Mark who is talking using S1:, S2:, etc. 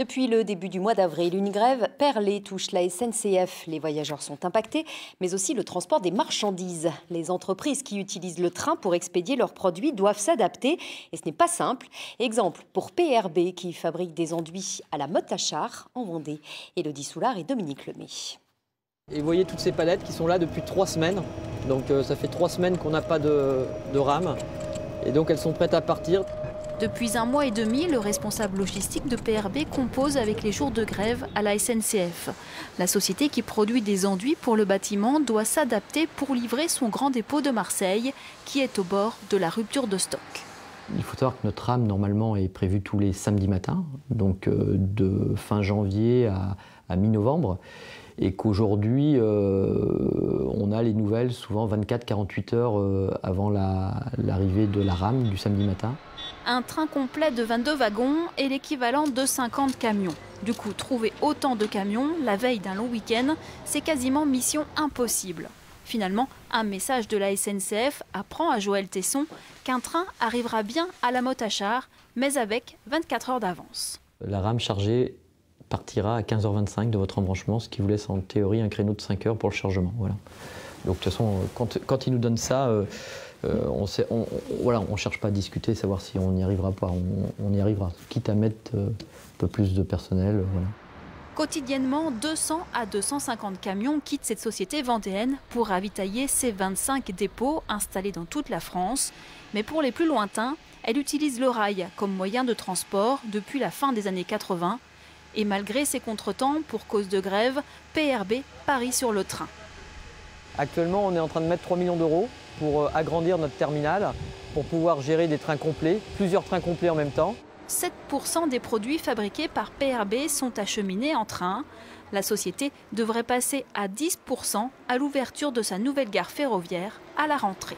S1: Depuis le début du mois d'avril, une grève perlée touche la SNCF. Les voyageurs sont impactés, mais aussi le transport des marchandises. Les entreprises qui utilisent le train pour expédier leurs produits doivent s'adapter et ce n'est pas simple. Exemple pour PRB qui fabrique des enduits à la motte à char en Vendée. Élodie Soulard et Dominique Lemay.
S2: Et vous voyez toutes ces palettes qui sont là depuis 3 semaines. Donc ça fait 3 semaines qu'on n'a pas de rame. Et donc elles sont prêtes à partir.
S3: Depuis 1 mois et demi, le responsable logistique de PRB compose avec les jours de grève à la SNCF. La société qui produit des enduits pour le bâtiment doit s'adapter pour livrer son grand dépôt de Marseille, qui est au bord de la rupture de stock.
S2: Il faut savoir que notre rame, normalement, est prévue tous les samedis matins, donc de fin janvier à mi-novembre. Et qu'aujourd'hui, on a les nouvelles souvent 24-48 heures avant l'arrivée de la rame du samedi matin.
S3: Un train complet de 22 wagons est l'équivalent de 50 camions. Du coup, trouver autant de camions la veille d'un long week-end, c'est quasiment mission impossible. Finalement, un message de la SNCF apprend à Joël Tesson qu'un train arrivera bien à la motte à char, mais avec 24 heures d'avance.
S2: La rame chargée partira à 15h25 de votre embranchement, ce qui vous laisse en théorie un créneau de 5 heures pour le chargement. Voilà. Donc de toute façon, quand ils nous donnent ça, on ne cherche pas à discuter, savoir si on n'y arrivera pas. On y arrivera, quitte à mettre un peu plus de personnel. Voilà.
S3: Quotidiennement, 200 à 250 camions quittent cette société vendéenne pour ravitailler ses 25 dépôts installés dans toute la France. Mais pour les plus lointains, elle utilise le rail comme moyen de transport depuis la fin des années 80. Et malgré ces contretemps, pour cause de grève, PRB parie sur le train.
S2: Actuellement, on est en train de mettre 3 millions d'euros pour agrandir notre terminal, pour pouvoir gérer des trains complets, plusieurs trains complets en même temps.
S3: 7% des produits fabriqués par PRB sont acheminés en train. La société devrait passer à 10% à l'ouverture de sa nouvelle gare ferroviaire à la rentrée.